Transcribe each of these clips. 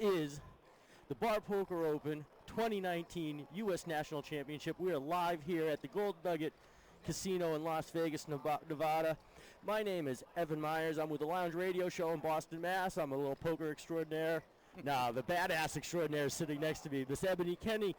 is the Bar Poker Open 2019 U.S. National Championship. We are live here at the Gold Nugget Casino in Las Vegas, Nevada. My name is Evan Myers. I'm with the Lounge Radio Show in Boston, Mass. I'm a little poker extraordinaire. Now, the badass extraordinaire is sitting next to me, Miss Ebony Kenny.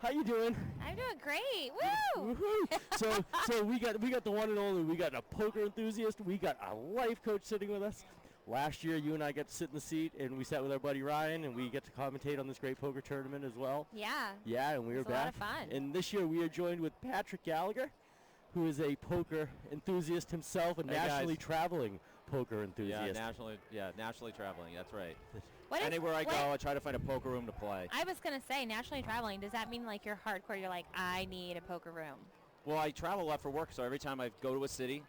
How you doing? I'm doing great. Woo! Woohoo! So we got the one and only. We got a poker enthusiast. We got a life coach sitting with us. Last year, you and I got to sit in the seat, and we sat with our buddy Ryan, and we get to commentate on this great poker tournament as well. Yeah. Yeah, and we were back. It was a lot of fun. And this year, we are joined with Patrick Gallagher, who is a poker enthusiast himself, a nationally traveling poker enthusiast. Nationally traveling. That's right. Anywhere I go, I try to find a poker room to play. I was going to say, nationally traveling, does that mean like you're hardcore? You're like, I need a poker room. Well, I travel a lot for work, so every time I go to a city,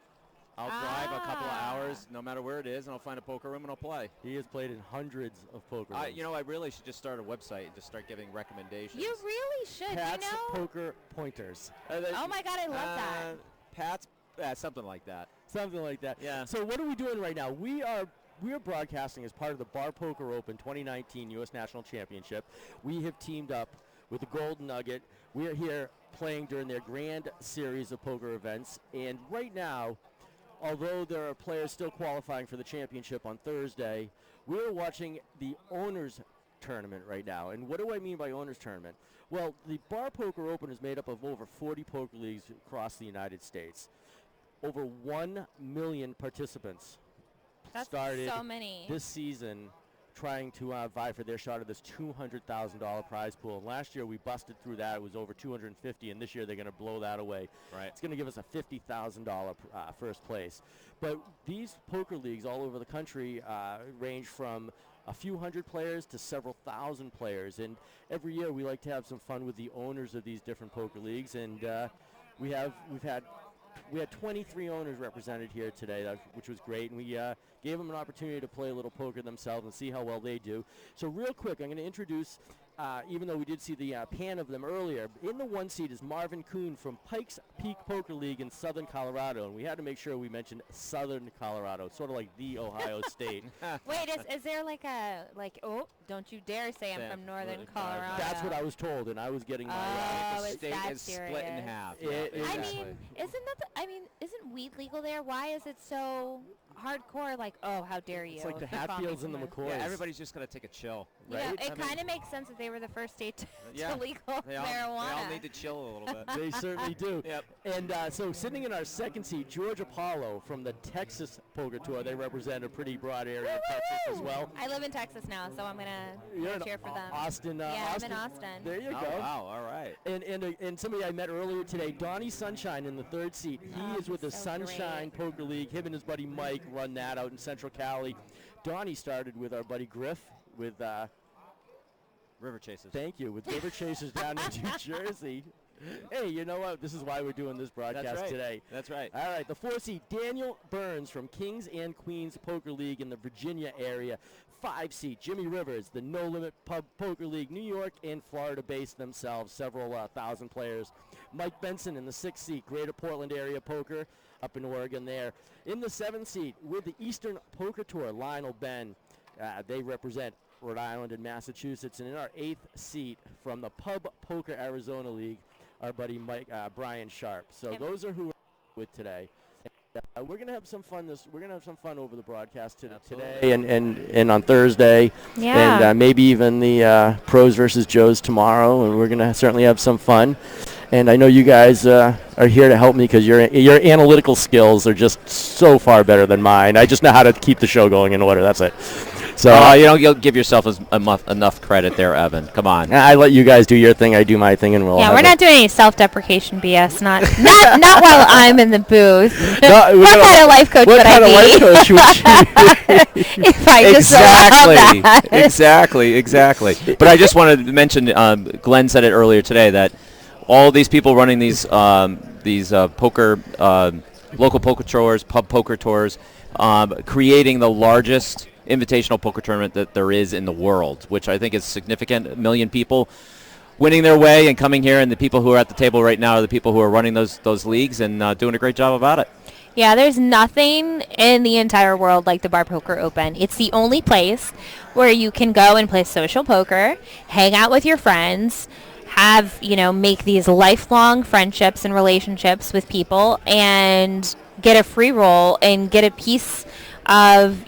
I'll drive a couple of hours, no matter where it is, and I'll find a poker room and I'll play. He has played in hundreds of poker rooms. I really should just start a website and just start giving recommendations. You really should. Pat's Poker Pointers. Oh my God, I love that. Pat's, something like that. Something like that. Yeah. So what are we doing right now? We are broadcasting as part of the Bar Poker Open 2019 U.S. National Championship. We have teamed up with the Golden Nugget. We are here playing during their grand series of poker events. And right now, although there are players still qualifying for the championship on Thursday, we're watching the Owners Tournament right now. And what do I mean by Owners Tournament? Well, the Bar Poker Open is made up of over 40 poker leagues across the United States. Over 1 million participants started so many this season trying to vie for their shot of this $200,000 prize pool. And last year we busted through that. It was over $250, and this year they're going to blow that away. Right. It's going to give us a $50,000 first place. But these poker leagues all over the country range from a few hundred players to several thousand players. And every year we like to have some fun with the owners of these different poker leagues. And we had 23 owners represented here today, which was great, and we gave them an opportunity to play a little poker themselves and see how well they do. So real quick, I'm going to introduce, even though we did see the pan of them earlier, in the one seat is Marvin Kuhn from Pikes Peak Poker League in Southern Colorado, and we had to make sure we mentioned Southern Colorado, sort of like the Ohio State. Wait, is there oh, don't you dare say I'm from Northern Colorado. That's what I was told, and I was getting my the state that is serious? split in half. Isn't weed legal there? Why is it so hardcore? Like, oh, how dare you? It's like the Hatfields and the McCoys. Yeah, everybody's just going to take a chill. Right? Yeah, it kind of makes sense that they were the first state to legal marijuana. They all need to chill a little bit. They certainly do. Yep. And so sitting in our second seat, George Apollo from the Texas Poker Tour. They represent a pretty broad area of Texas as well. I live in Texas now, so I'm going to cheer for them. Austin. I'm in Austin. There you go. Oh, wow, all right. And somebody I met earlier today, Donnie Sunshine in the third seat. He is with the Sunshine Poker League. Him and his buddy Mike run that out in Central Cali. Donnie started with our buddy Griff with River Chasers. Thank you. With River Chasers down in New Jersey. Hey, you know what? This is why we're doing this broadcast today. That's right. All right, the 4 seed, Daniel Burns from Kings and Queens Poker League in the Virginia area. 5 seed, Jimmy Rivers, the No Limit Pub Poker League, New York and Florida based themselves, several thousand players. Mike Benson in the 6th seat, Greater Portland area poker up in Oregon there. In the 7th seat, with the Eastern Poker Tour, Lionel Ben. They represent Rhode Island and Massachusetts. And in our 8th seat, from the Pub Poker Arizona League, our buddy Brian Sharp. So those are who we're with today. We're gonna have some fun. We're gonna have some fun over the broadcast today and on Thursday. Yeah. And maybe even the pros versus Joes tomorrow. And we're gonna certainly have some fun. And I know you guys are here to help me because your analytical skills are just so far better than mine. I just know how to keep the show going in order. That's it. So you'll give yourself enough credit there, Evan. Come on. I let you guys do your thing. I do my thing, and we're not doing any self-deprecation BS. Not while I'm in the booth. What kind of life coach would I be? What kind of life coach would you? If I just allowed that. Exactly. But I just wanted to mention, Glenn said it earlier today, that all these people running these poker, local poker tours, pub poker tours, creating the largest invitational poker tournament that there is in the world, which I think is significant. 1 million people winning their way and coming here, and the people who are at the table right now are the people who are running those leagues and doing a great job about it. Yeah, there's nothing in the entire world like the Bar Poker Open. It's the only place where you can go and play social poker, hang out with your friends, make these lifelong friendships and relationships with people, and get a free roll and get a piece of,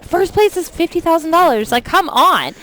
first place is $50,000. Like, come on.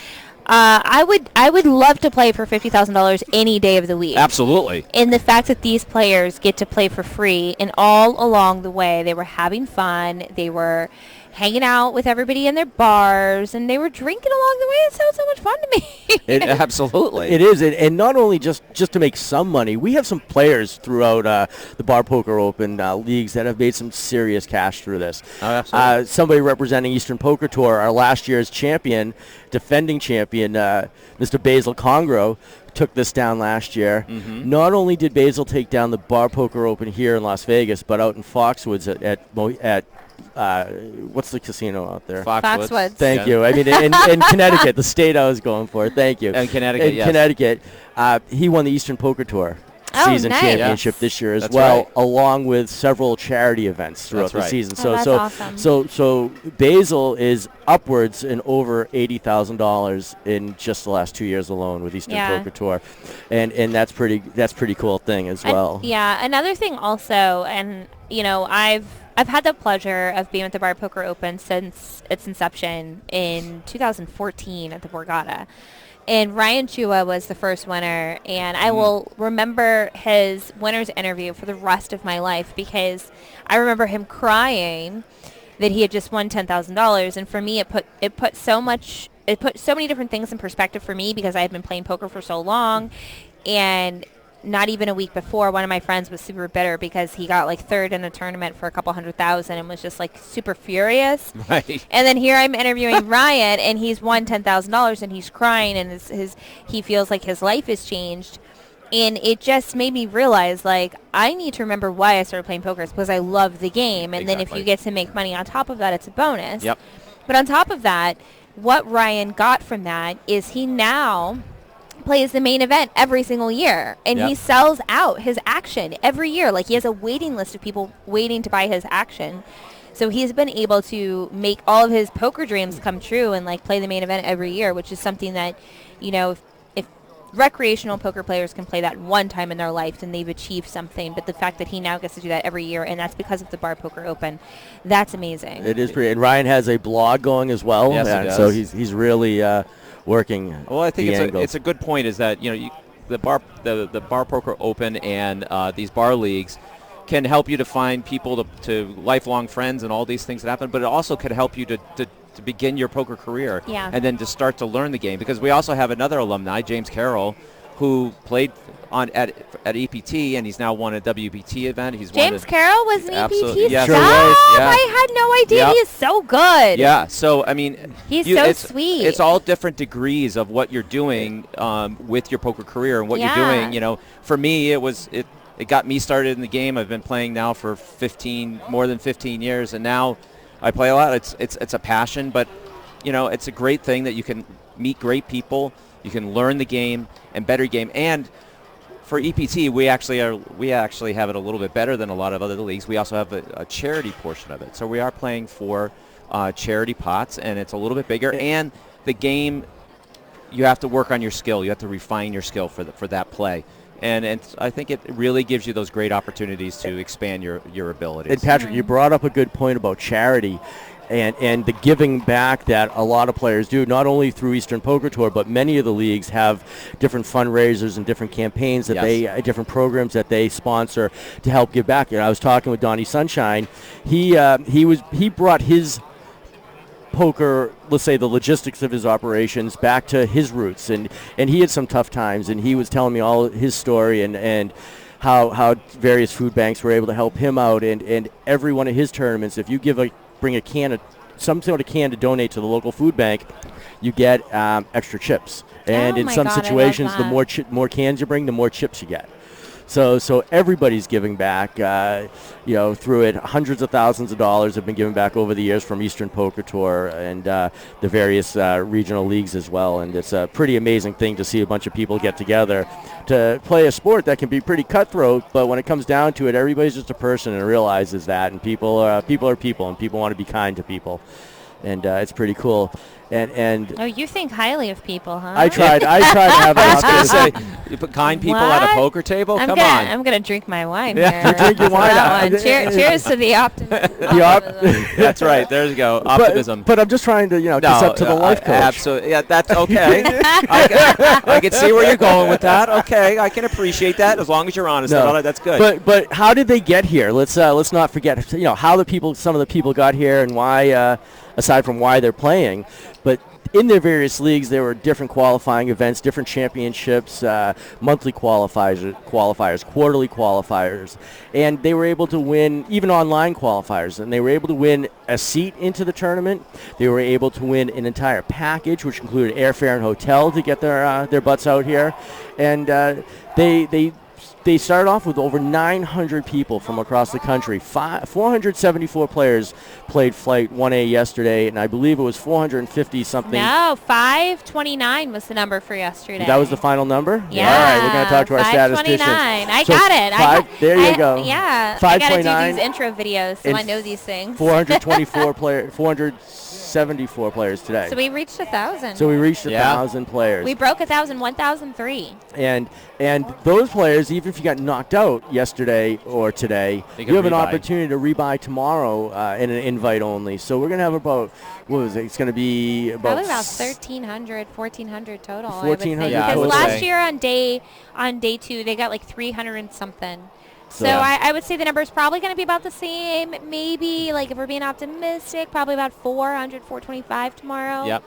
I would love to play for $50,000 any day of the week. Absolutely. And the fact that these players get to play for free, and all along the way they were having fun, they were hanging out with everybody in their bars, and they were drinking along the way. It sounds so much fun to me. Absolutely. It is. And not only just to make some money, we have some players throughout the Bar Poker Open leagues that have made some serious cash through this. Oh, absolutely. Somebody representing Eastern Poker Tour, our last year's defending champion, Mr. Basil Kahn, took this down last year. Mm-hmm. Not only did Basil take down the Bar Poker Open here in Las Vegas, but out in Foxwoods at what's the casino out there? Foxwoods. Thank you. I mean, in Connecticut, the state I was going for. Thank you. And Connecticut, yes. Connecticut, he won the Eastern Poker Tour season nice. championship this year as That's well, right. along with several charity events throughout the season. That's awesome. So Basil is upwards in over $80,000 in just the last 2 years alone with Eastern Poker Tour, and that's pretty cool thing as well. Yeah, another thing also, and I've had the pleasure of being at the Bar Poker Open since its inception in 2014 at the Borgata. And Ryan Chua was the first winner, and I will remember his winner's interview for the rest of my life, because I remember him crying that he had just won $10,000, and for me it put so many different things in perspective for me, because I had been playing poker for so long, and not even a week before, one of my friends was super bitter because he got like third in a tournament for a couple $100,000 and was just like super furious. Right. And then here I'm interviewing Ryan, and he's won $10,000 and he's crying, and he feels like his life has changed. And it just made me realize, like, I need to remember why I started playing poker. It's because I love the game. And then if you get to make money on top of that, it's a bonus. Yep. But on top of that, what Ryan got from that is he now plays the main event every single year, and he sells out his action every year. Like, he has a waiting list of people waiting to buy his action, so he's been able to make all of his poker dreams come true and like play the main event every year, which is something that, if recreational poker players can play that one time in their life, then they've achieved something. But the fact that he now gets to do that every year, and that's because of the Bar Poker Open, that's amazing. It is pretty. And Ryan has a blog going as well. Yes, he does. So he's really working. Well, I think it's a good point. Is that the Bar Poker Open and these bar leagues can help you to find people to lifelong friends and all these things that happen. But it also could help you to begin your poker career, and then to start to learn the game. Because we also have another alumni, James Carroll, who played at EPT, and he's now won a WPT event. James Carroll was an EPT? Yes. Sure was. Yeah. I had no idea. He is so good. Yeah, so, I mean, he's so sweet. It's all different degrees of what you're doing with your poker career and what you're doing. For me, it got me started in the game. I've been playing now for more than 15 years, and now I play a lot. It's a passion, but it's a great thing that you can meet great people, you can learn the game and better game. And for EPT, we actually have it a little bit better than a lot of other leagues. We also have a charity portion of it, so we are playing for charity pots, and it's a little bit bigger. And the game, you have to work on your skill. You have to refine your skill for that play. And I think it really gives you those great opportunities to expand your abilities. And Patrick, you brought up a good point about charity and the giving back that a lot of players do, not only through Eastern Poker Tour, but many of the leagues have different fundraisers and different campaigns that different programs that they sponsor to help give back. I was talking with Donnie Sunshine. He brought his poker, let's say the logistics of his operations, back to his roots, and he had some tough times, and he was telling me all his story and how various food banks were able to help him out, and every one of his tournaments, if you bring some sort of can to donate to the local food bank, you get extra chips, and in some situations the more cans you bring, the more chips you get. So everybody's giving back, through it. Hundreds of thousands of dollars have been given back over the years from Eastern Poker Tour and the various regional leagues as well. And it's a pretty amazing thing to see a bunch of people get together to play a sport that can be pretty cutthroat, but when it comes down to it, everybody's just a person and realizes that, and people are people, and people want to be kind to people. And it's pretty cool. And oh, you think highly of people, huh? I tried to have I was going to say, you put kind people at a poker table? Come on. I'm going to drink my wine Yeah. here. You drink your wine. That one. Cheers to the optimism. That's right. There you go. Optimism. But I'm just trying to, kiss up to the life coach. Absolutely. Yeah, that's okay. I can see where you're going with that. Okay, I can appreciate that as long as you're honest about it. That's good. But how did they get here? Let's not forget, how some of the people got here and why. Aside from why they're playing, but in their various leagues, there were different qualifying events, different championships, monthly qualifiers, quarterly qualifiers, and they were able to win even online qualifiers, and they were able to win a seat into the tournament. They were able to win an entire package, which included airfare and hotel to get their butts out here, and they started off with over 900 people from across the country. 474 players played Flight 1A yesterday, and I believe it was 450 something. No, 529 was the number for yesterday. That was the final number? Yeah. All right, we're going to talk to our statistician. 529. I got it. There you go. Yeah. 529. I got to do these intro videos, so I know these things. 474 players today. So we reached 1,000. So we reached 1,000 players. We broke 1,000, 1,003. And those players, even if you got knocked out yesterday or today, you have an opportunity to rebuy tomorrow in an invite only. So we're going to have about, what was it? It's going to be probably about 1,300, 1,400 total. 1,400. Yeah, because last year on day 2, they got like 300 and something. So I would say the number is probably going to be about the same. Maybe, like, if we're being optimistic, probably about 400, 425 tomorrow. Yep.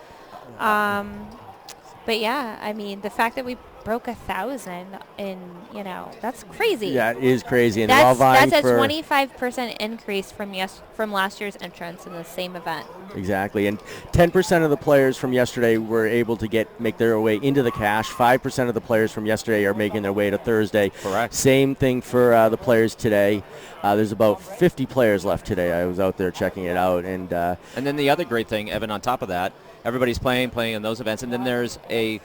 But yeah, I mean, the fact that we broke 1,000 in, that's crazy. Yeah, it is crazy. And they're all vying that's a for 25% increase from last year's entrance in the same event. Exactly. And 10% of the players from yesterday were able to make their way into the cash. 5% of the players from yesterday are making their way to Thursday. Correct. Same thing for the players today. There's about 50 players left today. I was out there checking it out. And then the other great thing, Evan, on top of that, everybody's playing in those events. And then there's a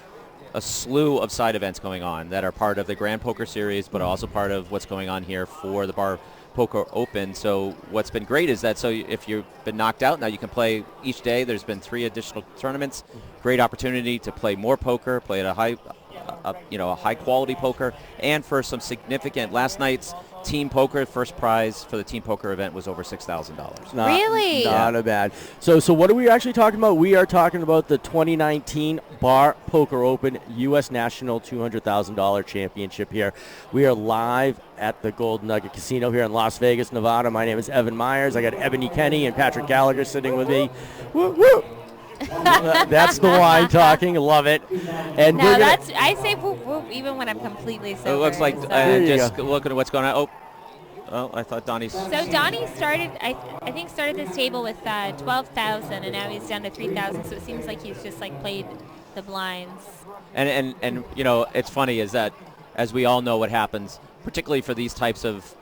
slew of side events going on that are part of the Grand Poker Series, but also part of what's going on here for the Bar Poker Open. So what's been great is that if you've been knocked out, now you can play each day. There's been 3 additional tournaments. Great opportunity to play more poker, play at a high quality poker, and for some significant. Last night's team poker first prize for the team poker event was over $6,000. Really? Not a bad. So what are we actually talking about? We are talking about the 2019 Bar Poker Open U.S. National $200,000 Championship here. We are live at the Gold Nugget Casino here in Las Vegas, Nevada. My name is Evan Myers. I got Ebony Kenny and Patrick Gallagher sitting with me. Woo, woo. That's the wine talking. Love it. And I say whoop whoop even when I'm completely sober. It looks like just looking at what's going on. Oh, I thought Donnie's. So Donnie started. I think started this table with 12,000, and now he's down to 3,000. So it seems like he's just like played the blinds. And it's funny is that as we all know what happens, particularly for these types of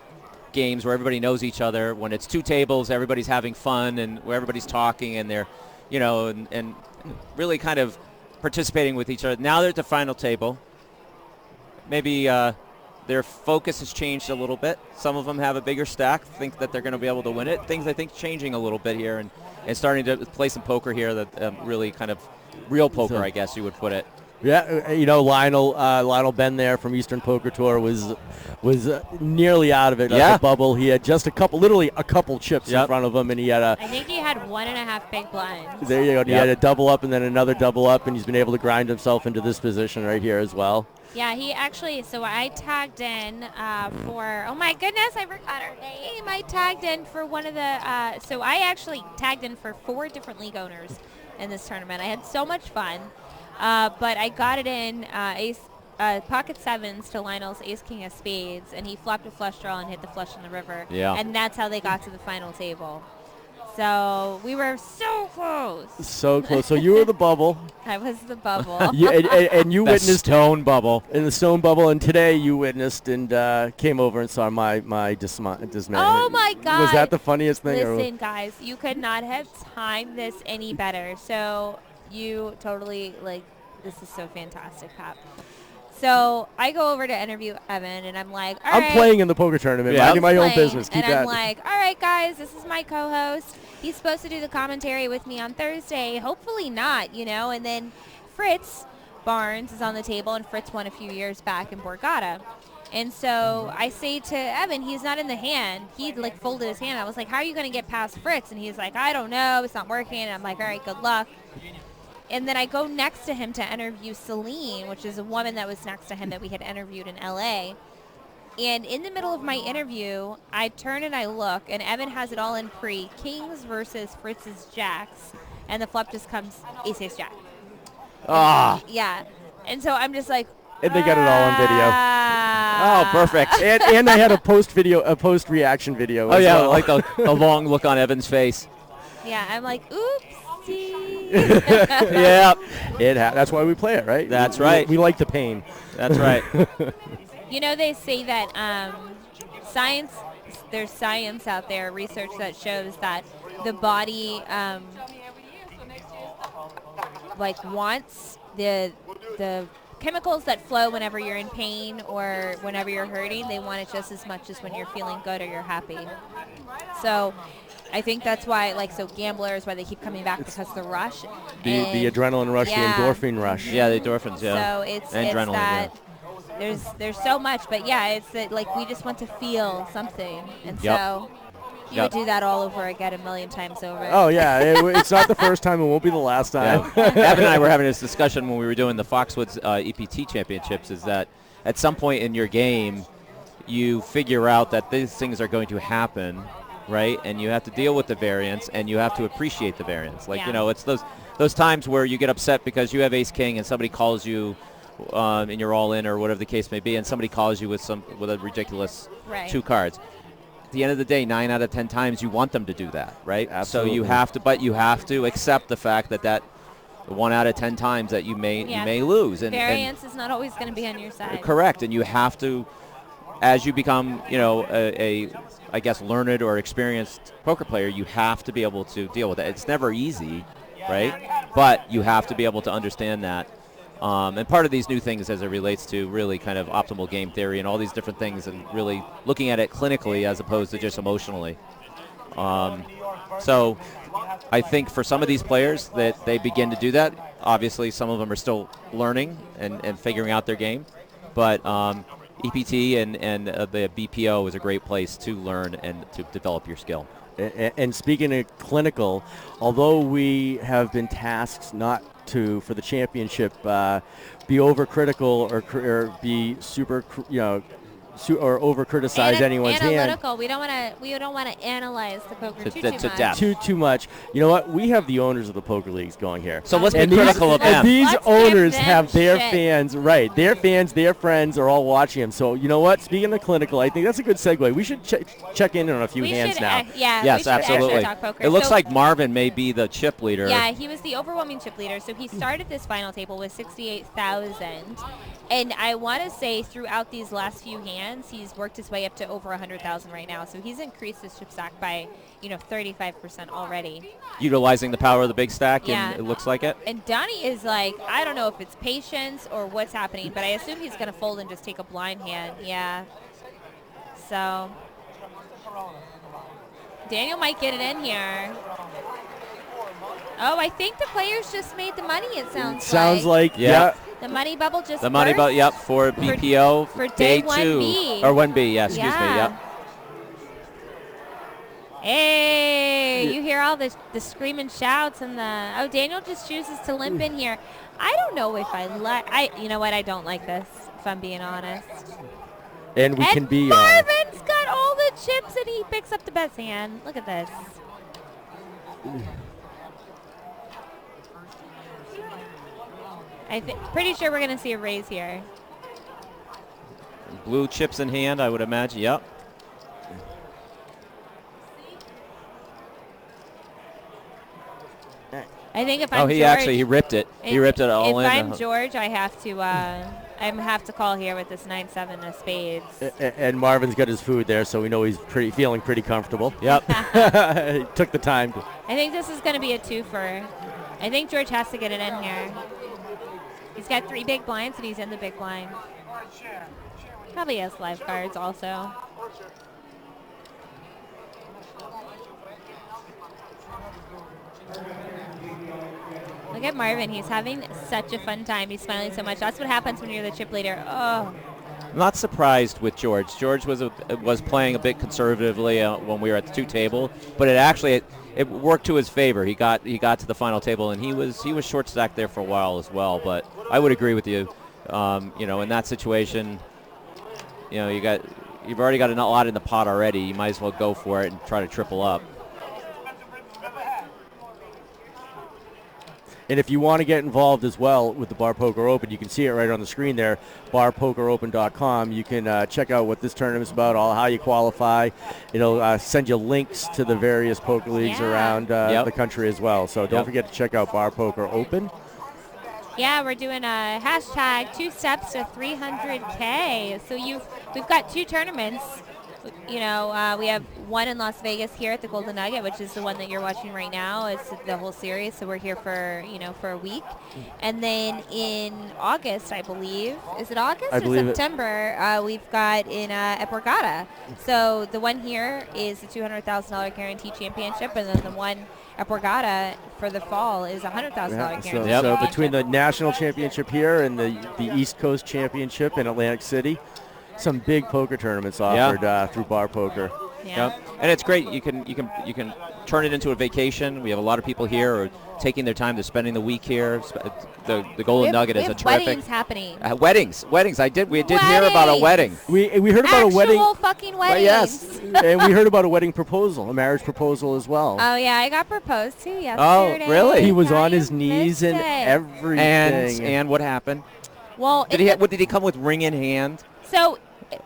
games where everybody knows each other. When it's 2 tables, everybody's having fun and where everybody's talking and they're. And really kind of participating with each other. Now they're at the final table. Maybe their focus has changed a little bit. Some of them have a bigger stack, think that they're going to be able to win it. Things I think changing a little bit here and starting to play some poker here that really kind of real poker, I guess you would put it. Yeah, Lionel Ben there from Eastern Poker Tour was nearly out of it at the bubble. He had just literally a couple chips in front of him, and he had I think he had 1.5 big blinds. There you go. He had a double up and then another double up, and he's been able to grind himself into this position right here as well. Yeah, he actually, so I tagged in for, oh my goodness, I forgot her name. I tagged in for one of the, so I actually tagged in for 4 different league owners in this tournament. I had so much fun. But I got it in pocket 7s to Lionel's ace king of spades, and he flopped a flush draw and hit the flush in the river. Yeah. And that's how they got to the final table. So we were so close. So close. So you were the bubble. I was the bubble. And you The witnessed stone bubble. in the stone bubble, and today you witnessed and came over and saw my dismay. Oh my God! Was that the funniest thing? Listen, guys, you could not have timed this any better. So you totally this is so fantastic, Pat. So I go over to interview Evan, and I'm like, all right. I'm playing in the poker tournament, Yeah. minding my own business. Keep and that. I'm like, all right, guys, this is my co-host. He's supposed to do the commentary with me on Thursday. Hopefully not, And then Fritz Barnes is on the table, and Fritz won a few years back in Borgata. And so I say to Evan, he's not in the hand. He'd folded his hand. I was like, how are you going to get past Fritz? And he's like, I don't know. It's not working. And I'm like, all right, good luck. And then I go next to him to interview Celine, which is a woman that was next to him that we had interviewed in L.A. And in the middle of my interview, I turn and I look, and Evan has it all in Kings versus Fritz's Jacks, and the flop just comes ace jack. Ah. Yeah. And so I'm just like, and they got it all on video. Oh, perfect. and I had a post reaction video. Oh, as yeah, well. like the long look on Evan's face. Yeah, I'm like, oopsie. Yeah. That's why we play it, right? That's right. We like the pain. That's right. They say that there's science out there, research that shows that the body wants the chemicals that flow whenever you're in pain or whenever you're hurting. They want it just as much as when you're feeling good or you're happy. So I think that's why, so gamblers, why they keep coming back, because the rush. The adrenaline rush, yeah. The endorphin rush. Yeah, the endorphins, yeah. So it's adrenaline, that yeah. there's so much, but yeah, it's that we just want to feel something. And Yep. so you would do that all over again a million times over. Oh, yeah. It's not the first time. It won't be the last time. Yeah. Evan and I were having this discussion when we were doing the Foxwoods EPT championships, is that at some point in your game, you figure out that these things are going to happen, right? And you have to deal with the variance, and you have to appreciate the variance. It's those times where you get upset because you have ace-king and somebody calls you and you're all in or whatever the case may be, and somebody calls you with a ridiculous two cards. At the end of the day, 9 out of 10 times you want them to do that, right? Absolutely. So you have to accept the fact that 1 out of 10 times that you may lose. And variance is not always going to be on your side. Correct, and you have to, as you become, a I guess learned or experienced poker player, you have to be able to deal with it. It's never easy, right? But you have to be able to understand that. And part of these new things as it relates to really kind of optimal game theory and all these different things, and really looking at it clinically as opposed to just emotionally. So I think for some of these players that they begin to do that. Obviously, some of them are still learning and figuring out their game. But EPT and the BPO is a great place to learn and to develop your skill. And speaking of clinical, although we have been tasked not to, for the championship, be overcritical or be super, or over criticize anyone's analytical. hand. We don't want to analyze the poker To too much. death. Too much. You know what? We have the owners of the poker leagues going here. So let's be And critical of them. And these Let's owners give them have their shit. fans, right? Their fans, their friends are all watching them. So you know what? Speaking of clinical, I think that's a good segue. We should check in on a few hands now. We Yes, should actually absolutely. talk poker. It looks So- like Marvin may be the chip leader. Yeah, he was the overwhelming chip leader. So he started this final table with 68,000. And I want to say throughout these last few hands, he's worked his way up to over 100,000 right now. So he's increased his chip stack by, 35% already. Utilizing the power of the big stack, Yeah. and it looks like it. And Donnie is like, I don't know if it's patience or what's happening, but I assume he's going to fold and just take a blind hand. Yeah. So Daniel might get it in here. Oh, I think the players just made the money, it sounds like. Yeah. The money bubble just The money, burst. yep, for BPO for day 2 1B. or 1B. Yeah, excuse me. Yeah. Yep. Hey, you hear all the screaming shouts and the Daniel just chooses to limp in here. I don't know if you know what, I don't like this, if I'm being honest. And we and can be. Marvin's got all the chips and he picks up the best hand. Look at this. Pretty sure we're gonna see a raise here. Blue chips in hand, I would imagine. Yep. think if I'm he George, actually he ripped it. He ripped it all in. If I'm George, I have to call here with this 9-7 of spades. And Marvin's got his food there, so we know he's feeling pretty comfortable. Yep. He took the time. I think this is going to be a twofer. I think George has to get it in here. He's got 3 big blinds, and he's in the big blind. Probably has lifeguards also. Look at Marvin. He's having such a fun time. He's smiling so much. That's what happens when you're the chip leader. Oh. I'm not surprised with George. George was playing a bit conservatively when we were at the 2 table, but it worked to his favor. He got to the final table, and he was short stacked there for a while as well. But I would agree with you. In that situation, you've already got a lot in the pot already. You might as well go for it and try to triple up. And if you want to get involved as well with the Bar Poker Open, you can see it right on the screen there, barpokeropen.com. You can check out what this tournament's about, how you qualify. It'll send you links to the various poker leagues around the country as well. So don't forget to check out Bar Poker Open. Yeah, we're doing a hashtag 2 steps to 300K. So we've got 2 tournaments. We have one in Las Vegas here at the Golden Nugget, which is the one that you're watching right now. It's the whole series, so we're here for a week. And then in August, I believe, is it August or September? We've got at Borgata. So the one here is the $200,000 guarantee championship, and then the one at Borgata for the fall is a $100,000 guarantee. So between the national championship here and the East Coast championship in Atlantic City, some big poker tournaments offered through Bar Poker. Yeah. Yep. And it's great. You can turn it into a vacation. We have a lot of people here who are taking their time. They're spending the week here. The Golden Nugget is a terrific. Weddings happening. Weddings. We did hear about a wedding. We heard about a wedding. Actual fucking weddings. Yes. And we heard about a wedding proposal, a marriage proposal as well. Oh yeah, I got proposed to yesterday. Oh really? He was on his knees and everything. And what happened? Well, did he come with ring in hand? So.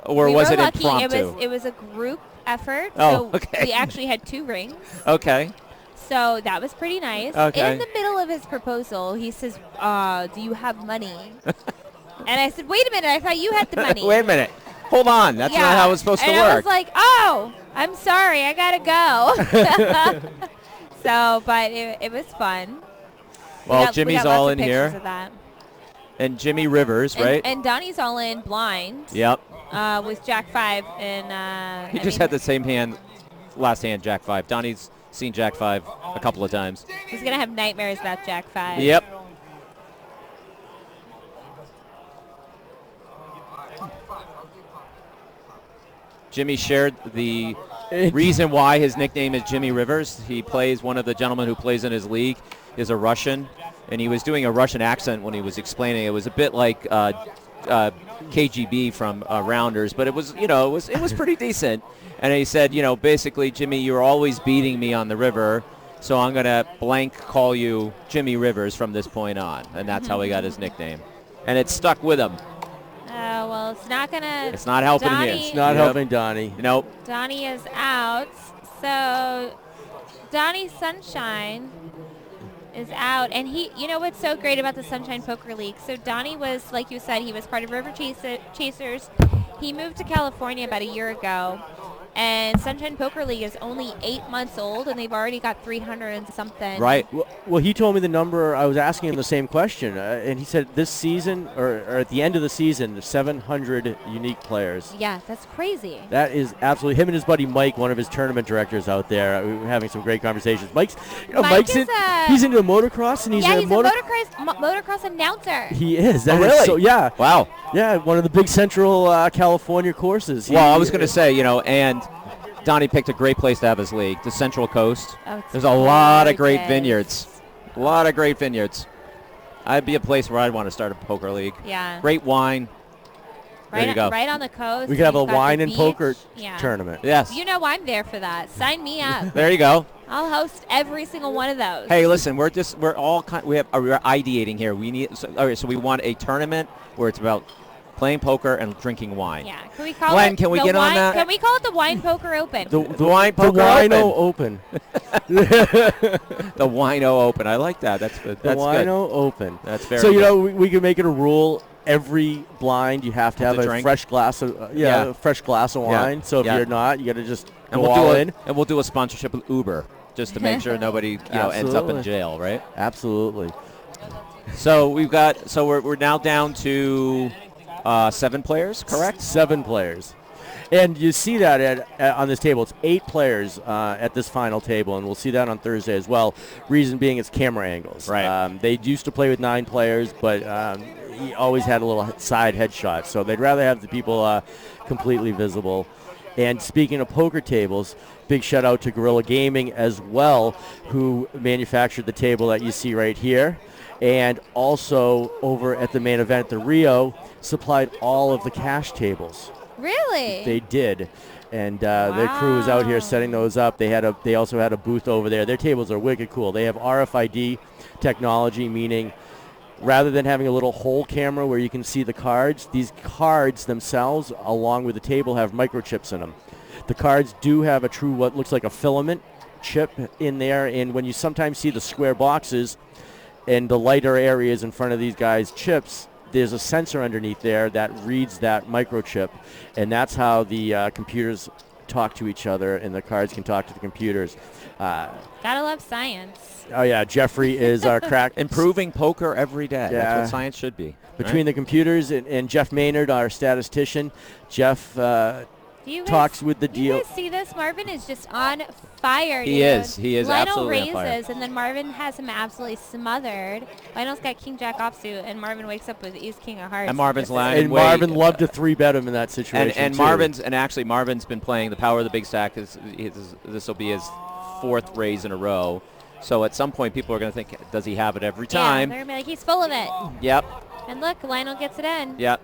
Or we was were it lucky. impromptu? It was a group effort. Oh, so okay. we actually had 2 rings. Okay. So that was pretty nice. Okay. In the middle of his proposal, he says, do you have money? And I said, wait a minute, I thought you had the money. Wait a minute. Hold on. That's not how it's supposed to work. And I was like, oh, I'm sorry, I got to go. So, but it was fun. Well, Jimmy's all in here. Of that. And Jimmy Rivers, right? And Donnie's all in blind. Yep. With Jack 5. And he had the same hand, last hand, Jack 5. Donnie's seen Jack 5 a couple of times. He's going to have nightmares about Jack 5. Yep. Jimmy shared the reason why his nickname is Jimmy Rivers. He plays, one of the gentlemen who plays in his league is a Russian, and he was doing a Russian accent when he was explaining. It was a bit like KGB from Rounders, but it was pretty decent. And he said, basically, Jimmy, you're always beating me on the river, so I'm going to blank call you Jimmy Rivers from this point on. And that's how he got his nickname. And it stuck with him. Well, it's not going to... It's not helping Donnie, him. It's not helping Donnie. Nope. Donnie is out. So Donnie Sunshine is out. And he, what's so great about the Sunshine Poker League? So Donnie was, like you said, he was part of River Chasers. He moved to California about a year ago. And Sunshine Poker League is only 8 months old, and they've already got 300 and something. Right. Well, he told me the number. I was asking him the same question, and he said this season, or at the end of the season, 700 unique players. Yeah, that's crazy. That is absolutely him and his buddy Mike, one of his tournament directors out there. We were having some great conversations. Mike's he's into motocross, and he's a motocross announcer. He is. That really? So, yeah. Wow. Yeah, one of the big Central California courses. Well, I was going to say, and Donnie picked a great place to have his league, the Central Coast. Oh, there's a lot of great vineyards. A lot of great vineyards. I'd be a place where I'd want to start a poker league. Yeah. Great wine. There you go. Right on the coast. We could have a wine and beach. poker tournament. Yes. I'm there for that. Sign me up. There you go. I'll host every single one of those. We're ideating here. So we want a tournament where it's about playing poker and drinking wine. Yeah. Can we call Glenn, it can we the get on wine, that? Can we call it the Wine Poker Open? The Wine Poker Wino Open. The Wino Open. I like that. That's good. The Wino Open. That's very So, good. we can make it a rule. Every blind, you have to have a drink. fresh glass of a fresh glass of wine. Yeah. So if Yeah. you're not, you got to just And go we'll all do in. And we'll do a sponsorship with Uber just to make sure nobody ends up in Absolutely. jail, right? Absolutely. So we're now down to 7 players, correct? 7 players. And you see that on this table. It's 8 players at this final table, and we'll see that on Thursday as well. Reason being it's camera angles. Right. They used to play with 9 players, but he always had a little side headshot. So they'd rather have the people completely visible. And speaking of poker tables, big shout out to Gorilla Gaming as well, who manufactured the table that you see right here. And also over at the main event, the Rio, supplied all of the cash tables. Really? They did, and their crew was out here setting those up. They also had a booth over there. Their tables are wicked cool. They have RFID technology, meaning rather than having a little hole camera where you can see the cards, these cards themselves, along with the table, have microchips in them. The cards do have a true what looks like a filament chip in there, and when you sometimes see the square boxes and the lighter areas in front of these guys' chips, there's a sensor underneath there that reads that microchip, and that's how the computers talk to each other, and the cards can talk to the computers. Gotta love science. Oh, yeah, Jeffrey is our crack. Improving poker every day. Yeah. That's what science should be. Between the computers and Jeff Maynard, our statistician, Jeff Do you guys, talks with the do you deal. guys see this? Marvin is just on fire. He dude. is. He is Lionel absolutely on fire. raises, and then Marvin has him absolutely smothered. Lionel's got King Jack offsuit, and Marvin wakes up with Ace King of Hearts. And Marvin's Just- lying. And Marvin loved to 3-bet him in that situation, And too. Marvin's been playing the power of the big stack. This will be his 4th raise in a row. So at some point, people are going to think, does he have it every Yeah, time? they're gonna be like, he's full of it. Yep. And look, Lionel gets it in. Yep.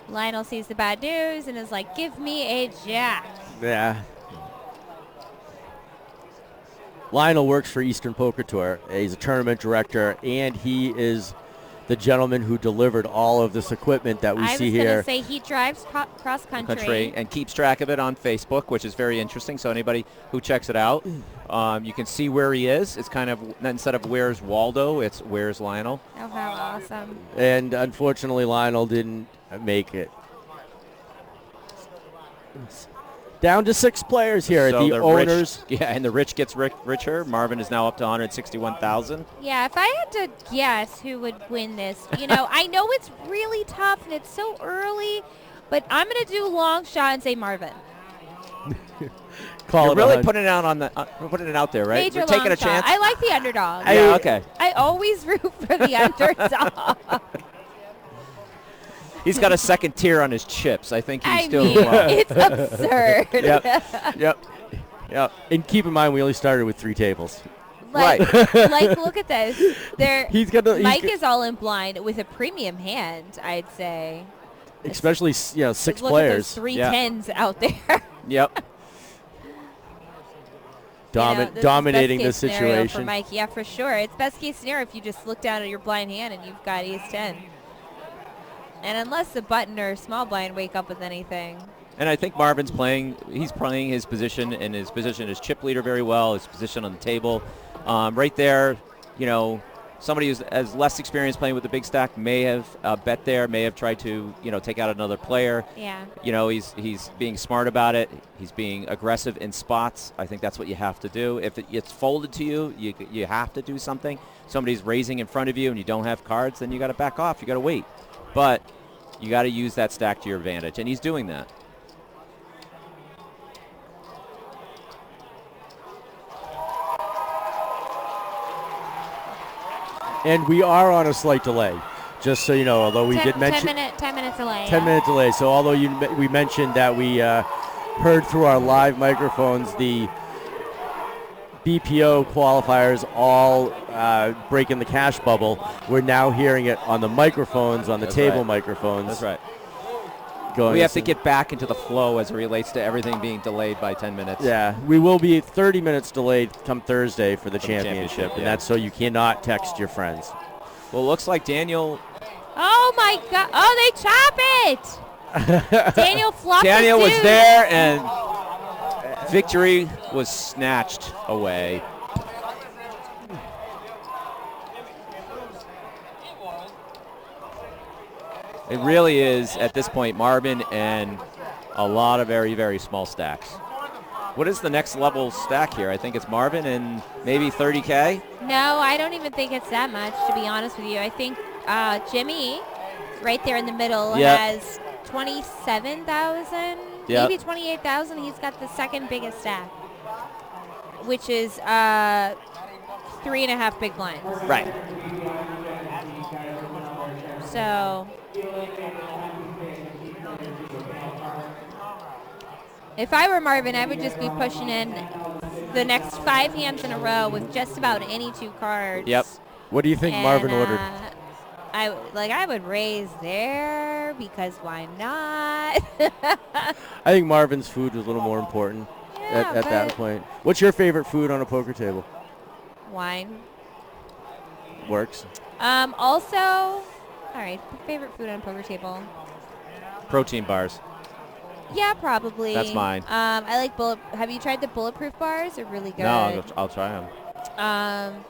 Lionel sees the bad news and is like, give me a jack. Yeah. Lionel works for Eastern Poker Tour. He's a tournament director, and he is the gentleman who delivered all of this equipment that we see here. I was going to say he drives cross country. And keeps track of it on Facebook, which is very interesting. So anybody who checks it out, you can see where he is. It's kind of, instead of where's Waldo, it's where's Lionel. Oh, how awesome. And unfortunately, Lionel didn't make it. Down to 6 players here. So the owners. And the rich gets richer. Marvin is now up to 161,000. Yeah, if I had to guess who would win this, I know it's really tough and it's so early, but I'm going to do a long shot and say Marvin. You're really putting it out putting it out there, right? Major We're taking long a chance. shot. I like the underdog. Yeah, okay. I always root for the underdog. He's got a second tier on his chips. I think he's doing mean, well. it's absurd. Yep. And keep in mind, we only started with 3 tables. Like, look at this. Mike is all in blind with a premium hand, I'd say. Especially, 6 Look players. at those 3 tens out there. Yep. This Dominating the is best case scenario situation. for Mike, yeah, for sure. It's best case scenario if you just look down at your blind hand and you've got ace 10. And unless the button or small blind wake up with anything. And I think Marvin's playing his position, and his position as chip leader very well, his position on the table. Right there, somebody who has less experience playing with the big stack may have bet there, may have tried to, take out another player. Yeah. He's being smart about it. He's being aggressive in spots. I think that's what you have to do. If it's folded to you, you have to do something. Somebody's raising in front of you and you don't have cards, then you got to back off. You got to wait. But you got to use that stack to your advantage, and he's doing that. And we are on a slight delay, just so you know, although we did mention 10 minute delay. 10-minute delay. So although we mentioned that we heard through our live microphones the BPO qualifiers all breaking the cash bubble, we're now hearing it on the microphones, on the table microphones. That's right. Going We have to get back into the flow as it relates to everything being delayed by 10 minutes. Yeah, we will be 30 minutes delayed come Thursday for the For the championship, championship, and yeah. that's so you cannot text your friends. Well, looks like Daniel. Oh my God! Oh, they chop it. Daniel flopped. Daniel the was deuce. there, and victory was snatched away. It really is, at this point, Marvin and a lot of very, very small stacks. What is the next level stack here? I think it's Marvin and maybe 30K? No, I don't even think it's that much, to be honest with you. I think Jimmy, right there in the middle, has 27,000, maybe 28,000. He's got the second biggest stack, which is 3.5 big blinds. Right. So if I were Marvin, I would just be pushing in the next 5 hands in a row with just about any 2 cards. Yep. What do you think Marvin ordered? I would raise there because why not? I think Marvin's food was a little more important at that point. What's your favorite food on a poker table? Wine. Works. Also, all right, favorite food on a poker table. Protein bars. Yeah, probably. That's mine. I like have you tried the bulletproof bars? They're really good. No, I'll try them.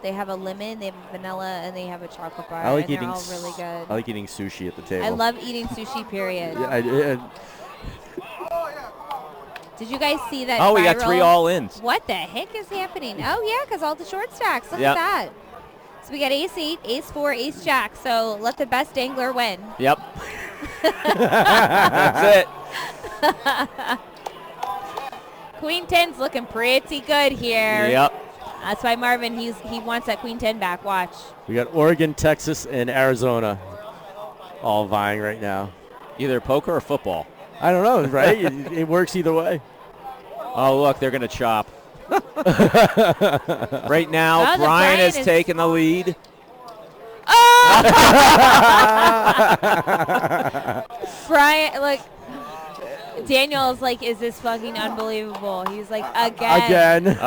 They have a lemon, they have a vanilla, and they have a chocolate bar. I like and eating. They're all really good. I like eating sushi at the table. I love eating sushi. Period. Yeah, Did you guys see that? Oh, we got viral? 3 all-ins. What the heck is happening? Oh yeah, because all the short stacks. Look Yep. at that. So we got ace 8, ace 4, ace jack. So let the best angler win. Yep. That's it. Queen 10's looking pretty good here. Yep. That's why Marvin, he wants that Queen 10 back. Watch. We got Oregon, Texas, and Arizona all vying right now. Either poker or football. I don't know, right? it works either way. Oh, look, they're going to chop. Right now, Oh, Brian has taken the lead. Oh! Brian, look. Daniel's like, is this fucking unbelievable? He's like, again.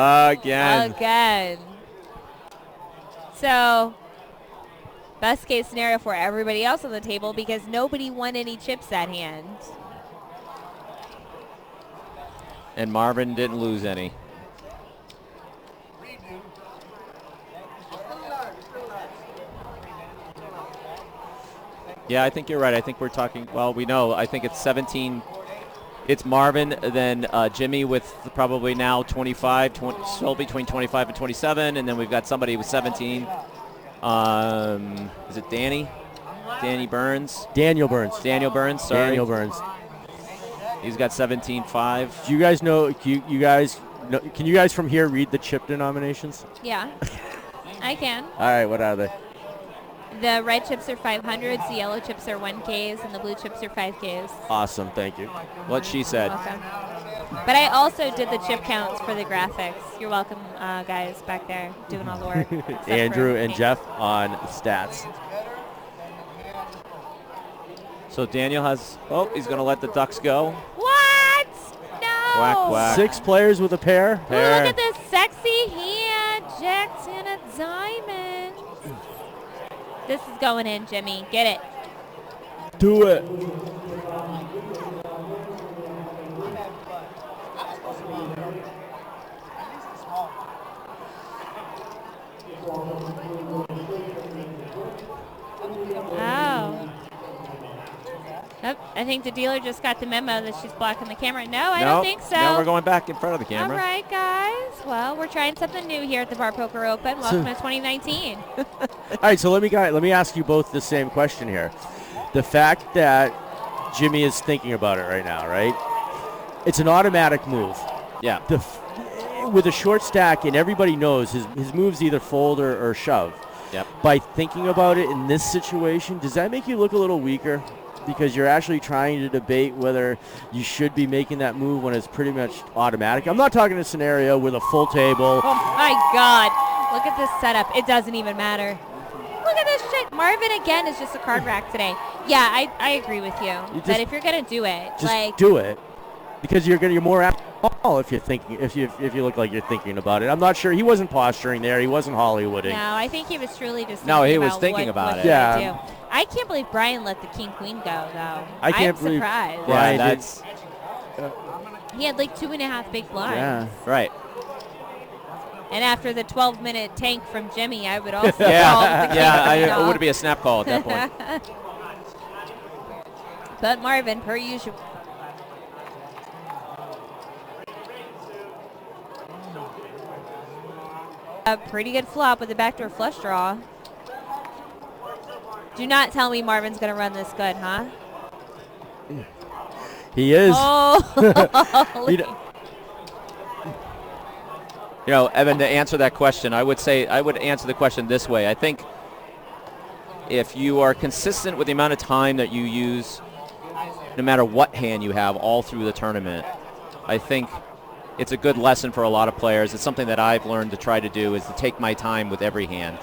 So, best case scenario for everybody else on the table because nobody won any chips that hand. And Marvin didn't lose any. Yeah, I think you're right. I think we're talking, well, we know. I think it's 17. It's Marvin, then Jimmy with probably now 25, still between 25 and 27, and then we've got somebody with 17. Is it Danny? Danny Burns? Daniel Burns. Daniel Burns, sorry. Daniel Burns. He's got 17.5. Do you guys know, can you guys from here read the chip denominations? Yeah, I can. All right, what are they? The red chips are 500s, the yellow chips are 1Ks, and the blue chips are 5Ks. Awesome, thank you. What she said. Welcome. But I also did the chip counts for the graphics. You're welcome, guys, back there doing all the work. Andrew and Jeff on stats. So Daniel has, he's going to let the Ducks go. What? No. Whack, whack. 6 players with a pair. Ooh, look at this sexy hand. Jacks in a diamond. This is going in, Jimmy. Get it. Do it. Oh. Nope, I think the dealer just got the memo that she's blocking the camera. No, I don't think so. No, we're going back in front of the camera. All right, guys. Well, we're trying something new here at the Bar Poker Open. Welcome to 2019. All right, so let me ask you both the same question here. The fact that Jimmy is thinking about it right now, right? It's an automatic move. Yeah. With a short stack, and everybody knows his moves either fold or shove. Yep. By thinking about it in this situation, does that make you look a little weaker? Because you're actually trying to debate whether you should be making that move when it's pretty much automatic. I'm not talking a scenario with a full table. Oh, my God. Look at this setup. It doesn't even matter. Look at this shit. Marvin, again, is just a card rack today. Yeah, I agree with you. That if you're going to do it, just do it. Because you're more apt. call if you look like you're thinking about it. I'm not sure. He wasn't posturing there. He wasn't Hollywooding. No, I think he was truly just thinking about it. Yeah. I can't believe Brian let the king queen go though. I'm surprised. Brian that's he had like 2.5 big blinds. Yeah. right. And after the 12-minute tank from Jimmy, I would also call the it would be a snap call at that point. But Marvin, per usual. A pretty good flop with a backdoor flush draw. Do not tell me Marvin's going to run this good, huh? He is. Oh. You know, Evan, to answer that question, I would answer the question this way. I think if you are consistent with the amount of time that you use, no matter what hand you have all through the tournament, I think it's a good lesson for a lot of players. It's something that I've learned to try to do, is to take my time with every hand,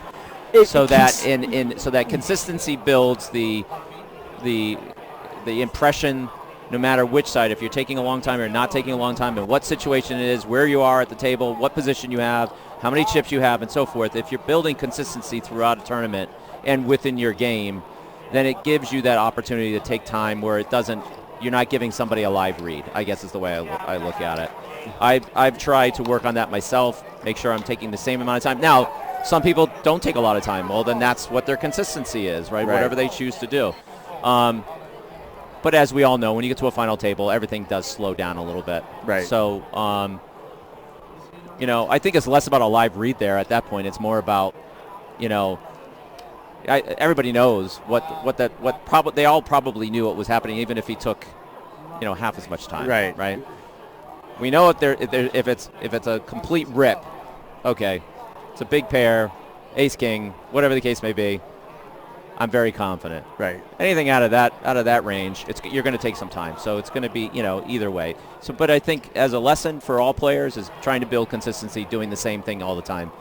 so that consistency builds the impression. No matter which side, if you're taking a long time or not taking a long time, and what situation it is, where you are at the table, what position you have, how many chips you have, and so forth. If you're building consistency throughout a tournament and within your game, then it gives you that opportunity to take time where you're not giving somebody a live read, I guess is the way I look at it. I've tried to work on that myself, make sure I'm taking the same amount of time. Now, some people don't take a lot of time. Well, then that's what their consistency is, right? Whatever they choose to do. But as we all know, when you get to a final table, everything does slow down a little bit. Right. So, I think it's less about a live read there at that point. It's more about, everybody knows they all probably knew what was happening, even if he took, half as much time. Right. Right. We know if it's a complete rip, okay, it's a big pair, ace king, whatever the case may be. I'm very confident. Right. Anything out of that range, you're going to take some time. So it's going to be, either way. So, but I think as a lesson for all players is trying to build consistency, doing the same thing all the time.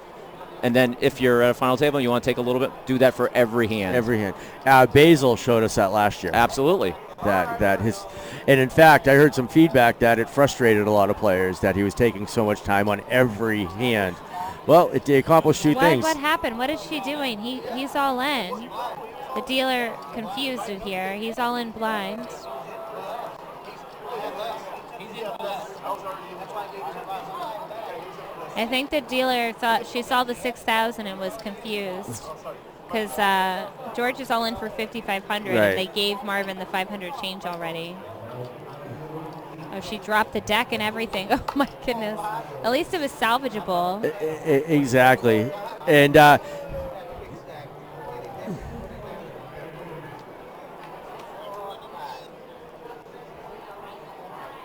And then if you're at a final table and you want to take a little bit, do that for every hand. Every hand. Basil showed us that last year. Absolutely. And in fact, I heard some feedback that it frustrated a lot of players that he was taking so much time on every hand. Well, it accomplished two things. What happened? What is she doing? He's all in. The dealer confused it here. He's all in blind. I think the dealer thought she saw the 6,000 and was confused because George is all in for 5,500 and they gave Marvin the 500 change already. Oh, she dropped the deck and everything. Oh, my goodness. At least it was salvageable. Exactly. And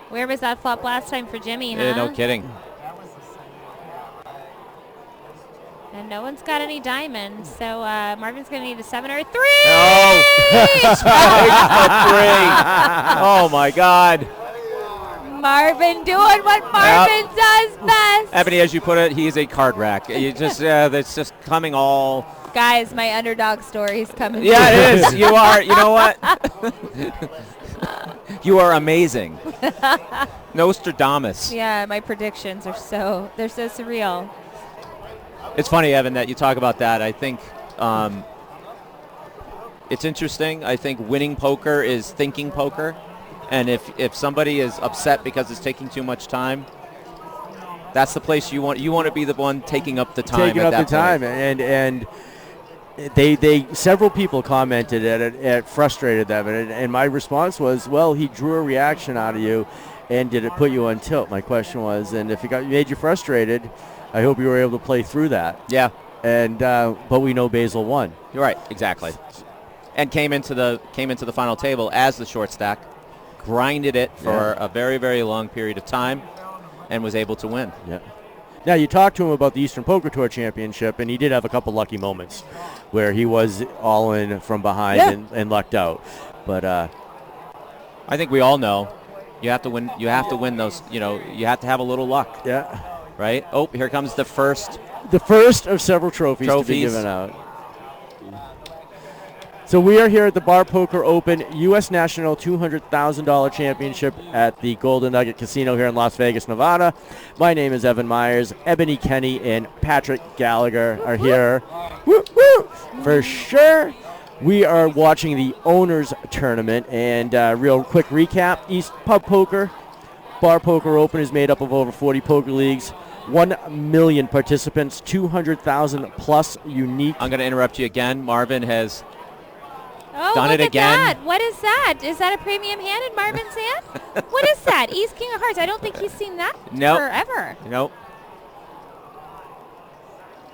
where was that flop last time for Jimmy, huh? No kidding. And no one's got any diamonds, so Marvin's going to need a 7 or a 3. Oh, strike for 3. Oh, my God. Marvin doing what Marvin does best. Ebony, as you put it, he's a card rack. You just, that's just coming all. Guys, my underdog story is coming. Yeah, it is. You are. You know what? You are amazing. Nostradamus. Yeah, my predictions are so surreal. It's funny, Evan, that you talk about that. I think it's interesting. I think winning poker is thinking poker. And if somebody is upset because it's taking too much time, that's the place you want. You want to be the one taking up the time. Taking up the time, and they several people commented at it frustrated them, and my response was, well, he drew a reaction out of you, and did it put you on tilt? My question was, and if it made you frustrated, I hope you were able to play through that. Yeah. And but we know Basil won. You're right, exactly, and came into the final table as the short stack. Grinded it for a very, very long period of time and was able to win. Yeah. Now, you talked to him about the Eastern Poker Tour Championship, and he did have a couple lucky moments where he was all in from behind and lucked out. But I think we all know you have to win. You have to win those. You have to have a little luck. Yeah. Right? Oh, here comes the first. The first of several trophies to be given out. So we are here at the Bar Poker Open U.S. National $200,000 Championship at the Golden Nugget Casino here in Las Vegas, Nevada. My name is Evan Myers. Ebony Kenny and Patrick Gallagher are here. Woo, woo, for sure. We are watching the Owners Tournament, and real quick recap. East Pub Poker, Bar Poker Open is made up of over 40 poker leagues, 1 million participants, 200,000 plus unique. I'm going to interrupt you again. Marvin has done it again. That. What is that? Is that a premium hand in Marvin's hand? What is that? Ace King of Hearts. I don't think he's seen that forever. Nope.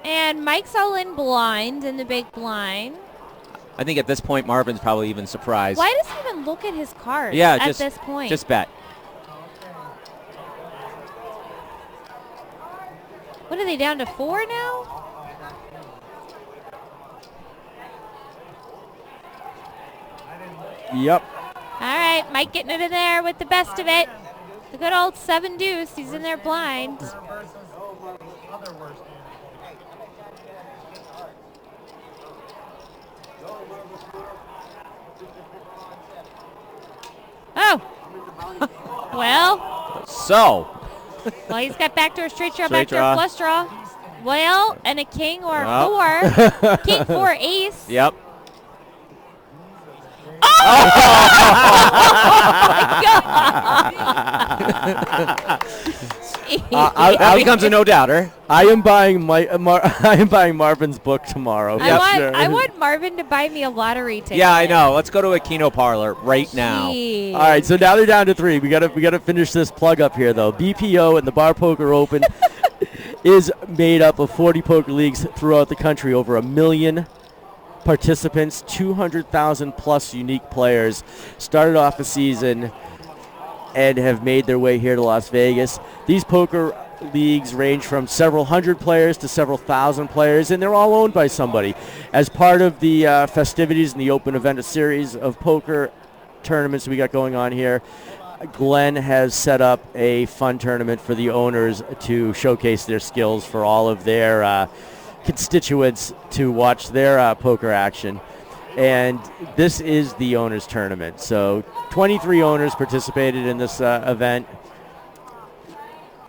And Mike's all in blind in the big blind. I think at this point Marvin's probably even surprised. Why does he even look at his cards at this point? Just bet. What are they down to 4 now? Yep. All right, Mike getting it in there with the best of it. The good old 7 deuce. He's in there blind. Oh. Well, he's got backdoor straight draw, backdoor flush draw. Well, and a king or 4. King 4 ace. Yep. Oh my God. That becomes a no-doubter. I am buying I am buying Marvin's book tomorrow. I want Marvin to buy me a lottery ticket. Yeah, I know. Let's go to a Keno parlor right now. Jeez. All right, so now they're down to 3. We gotta finish this plug up here though. BPO and the Bar Poker Open is made up of 40 poker leagues throughout the country, over 1 million participants, 200,000 plus unique players. Started off the season and have made their way here to Las Vegas. These poker leagues range from several hundred players to several thousand players, and they're all owned by somebody. As part of the festivities in the Open Event, a series of poker tournaments we got going on here, Glenn has set up a fun tournament for the owners to showcase their skills for all of their constituents to watch their poker action. And this is the owners tournament. So 23 owners participated in this event,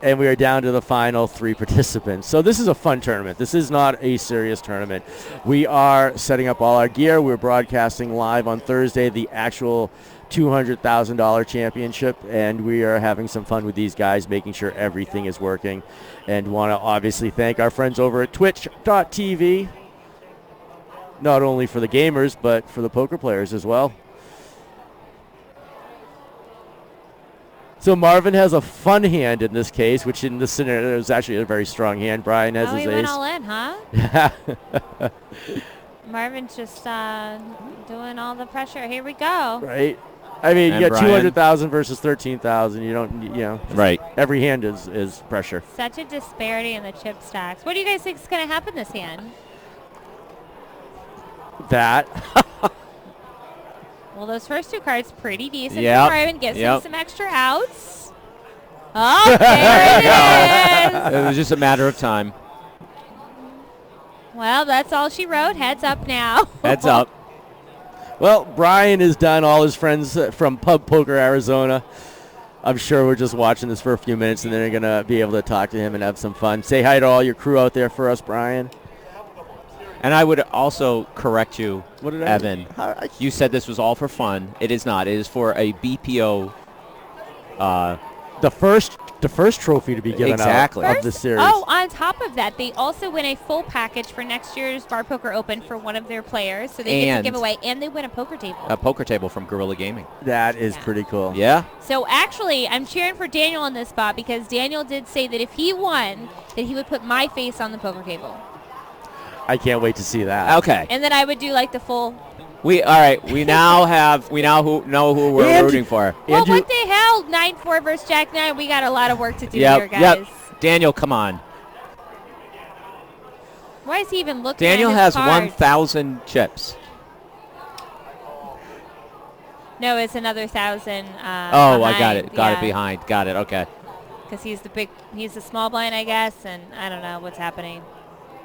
and we are down to the final 3 participants. So this is a fun tournament. This is not a serious tournament. We are setting up all our gear. We're broadcasting live on Thursday, the actual $200,000 championship, and we are having some fun with these guys, making sure everything is working. And want to obviously thank our friends over at twitch.tv, not only for the gamers, but for the poker players as well. So Marvin has a fun hand in this case, which in this scenario is actually a very strong hand. Brian has his ace. He went all in, huh? Marvin's just doing all the pressure. Here we go. Right. I mean, And you got Brian. 200,000 versus 13,000. You don't, Right. every hand is pressure. Such a disparity in the chip stacks. What do you guys think is going to happen this hand? That. Well, those first 2 cards pretty decent. Yep. Marvin gives him Yep. some extra outs. Oh, there it is. It was just a matter of time. Well, that's all she wrote. Heads up now. Heads up. Well, Brian is done. All his friends from Pub Poker Arizona, I'm sure we're just watching this for a few minutes, and then they're going to be able to talk to him and have some fun. Say hi to all your crew out there for us, Brian. And I would also correct you, What did I Evan. You said this was all for fun. It is not. It is for a BPO. The first trophy to be given Exactly. out of the series. Oh, on top of that, they also win a full package for next year's Bar Poker Open for one of their players. So they get to And- give away, and they win a poker table. A poker table from Gorilla Gaming. That is Yeah. pretty cool. Yeah? So actually, I'm cheering for Daniel on this spot because Daniel did say that if he won, that he would put my face on the poker table. I can't wait to see that. Okay. And then I would do like the full. We now know who we're Andrew- rooting for. Well, Andrew- what the hell? 9-4 versus Jack 9. We got a lot of work to do here, Yep. guys. Yep. Daniel, come on. Why is he even looking Daniel at has his cards? 1,000 chips. No, it's another 1,000. Oh, I got it. Got it behind. Got it. Okay. Because he's the small blind, I guess, and I don't know what's happening.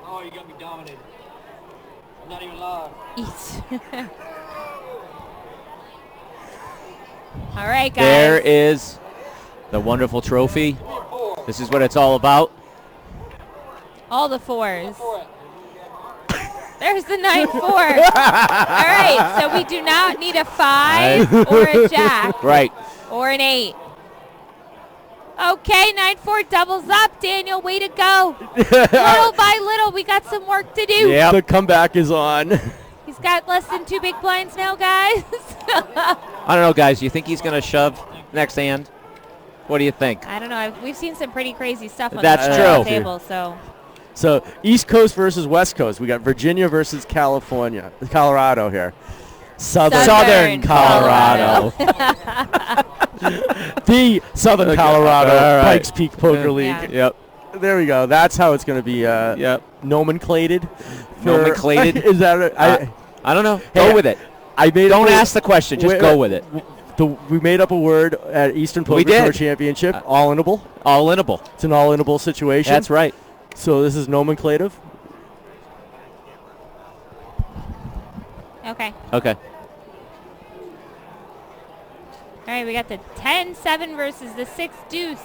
Oh, you got me dominated. Not even live. All right, guys. There is the wonderful trophy. This is what it's all about. All the fours. There's the 9-4. All right, so we do not need a 5 or a jack. Right. Or an 8. Okay, 9-4 doubles up. Daniel, way to go. Little by little, we got some work to do. Yeah, the comeback is on. He's got less than 2 big blinds now, guys. I don't know, guys. You think he's going to shove next hand? What do you think? I don't know. We've seen some pretty crazy stuff on That's the true. table, so. So East Coast versus West Coast. We got Virginia versus Colorado here. Southern Colorado. The Southern Colorado All right. Pikes Peak Poker League. Yeah. Yep. There we go. That's how it's going to be nomenclated. Nomenclated? Is that I don't know. Hey, Go with it. I made Don't ask the question. Just go with it. We made up a word at Eastern Poker Tour Championship. All-inable. All-inable. It's an all-inable situation. That's right. So this is nomenclative. Okay. Okay. All right, we got the 10-7 versus the 6 deuce.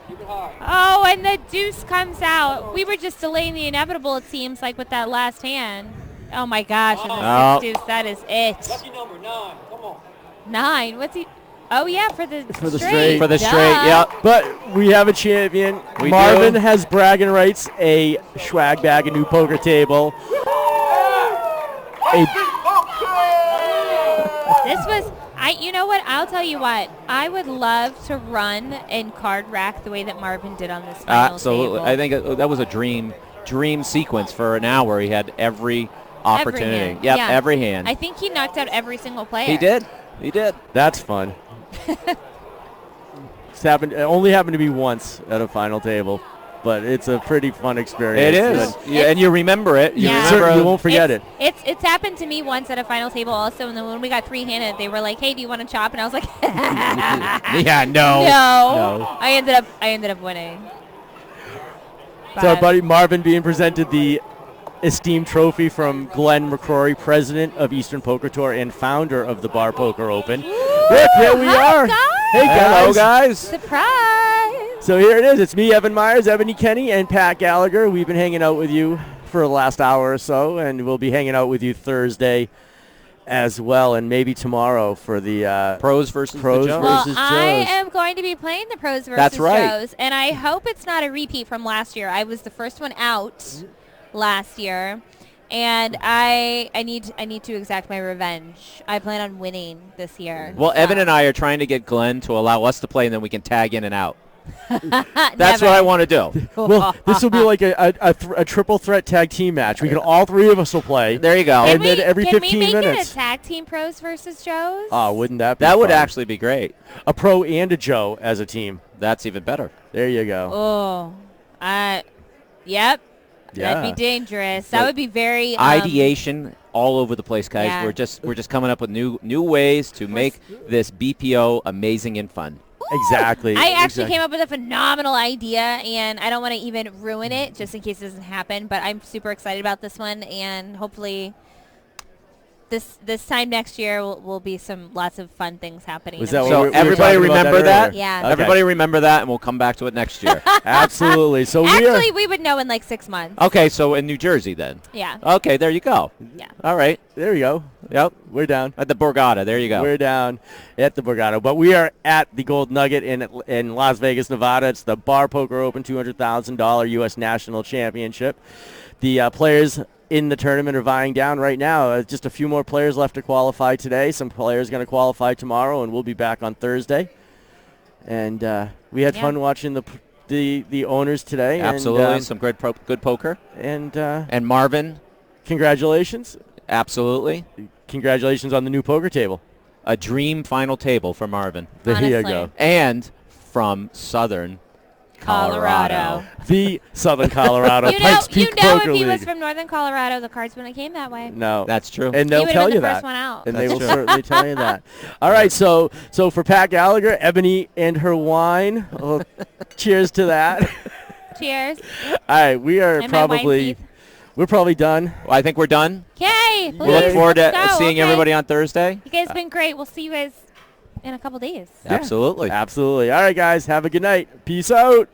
Keep it high. Oh, and the deuce comes out. We were just delaying the inevitable, it seems like, with that last hand. Oh, my gosh. And the 6 deuce, that is it. Lucky number 9. Come on. 9. What's he? Oh, yeah, for the the straight. straight. For the Duh. straight, yep. But we have a champion. We Marvin do. has bragging rights, a swag bag, a new poker table. This was, you know what? I'll tell you what. I would love to run and card rack the way that Marvin did on this final Absolutely. table. I think that was a dream sequence for an hour. He had every opportunity. hand, Yep, yeah. every hand. I think he knocked out every single player. He did. He did. That's fun. It only happened to be once at a final table, but it's a pretty fun experience. It is. And And you remember it. You Yeah. remember you won't forget it. It's happened to me once at a final table also, and then when we got 3-handed, they were like, "Hey, do you want to chop?" And I was like, Yeah, no. No. I ended up winning. So our But- buddy Marvin being presented the esteemed trophy from Glenn McCrory, president of Eastern Poker Tour and founder of the Bar Poker Open. Look, there we Hi, are. guys. Hey, Hello, guys. guys. Surprise! So here it is. It's me, Evan Myers, Ebony Kenny, and Pat Gallagher. We've been hanging out with you for the last hour or so, and we'll be hanging out with you Thursday as well, and maybe tomorrow for the Pros versus Pros the Joes. Well, versus I Joes. am going to be playing the pros versus That's right. Joes, and I hope it's not a repeat from last year. I was the first one out last year, and I need to exact my revenge. I plan on winning this year. Well, so. Evan and I are trying to get Glenn to allow us to play, and then we can tag in and out. That's Never. what I want to do. Well, this will be like a triple threat tag team match. We can all three of us will play. There you go. And Can then we, every can 15 we make minutes. it a tag team pros versus Joes? Oh, wouldn't that be That would fun? actually be great. A pro and a Joe as a team. That's even better. There you go. Oh, yep. Yeah. That'd be dangerous. So That would be very Ideation all over the place, guys. Yeah. We're just coming up with new ways to make this BPO amazing and fun. Exactly. I actually Exactly. came up with a phenomenal idea, and I don't want to even ruin it just in case it doesn't happen, but I'm super excited about this one, and hopefully this time next year will be lots of fun things happening. Was that I'm what So we were everybody talking about remember that? earlier? Yeah. Okay. Everybody remember that, and we'll come back to it next year. Absolutely. So Actually, we would know in like 6 months. Okay, so in New Jersey then. Yeah. Okay, there you go. Yeah. All right. there we go. Yep. We're down. At the Borgata. There you go. We're down at the Borgata. But we are at the Gold Nugget in Las Vegas, Nevada. It's the Bar Poker Open $200,000 U.S. National Championship. The players in the tournament are vying down right now. Just a few more players left to qualify today. Some players going to qualify tomorrow, and we'll be back on Thursday. And we had fun watching the owners today. Absolutely. And, Some good poker. and Marvin, congratulations. absolutely. Congratulations on the new poker table. A dream final table for Marvin. There you Honestly. go. And from Southern Colorado. The Southern Colorado You know, Pikes Peak you know Poker if he was League. from Northern Colorado, the cards wouldn't have came that way. No. That's true. And they'll He would've tell been you the that. first one out. And That's they will true. certainly tell you that. All right, so for Pat Gallagher, Ebony and her wine. Well, cheers to that. Cheers. All right, we are And my wine probably teeth. We're probably done. Well, I think we're done. Yay! We look forward to Let's go. seeing everybody on Thursday. You guys have been great. We'll see you guys in a couple days. Absolutely. Absolutely. All right, guys. Have a good night. Peace out.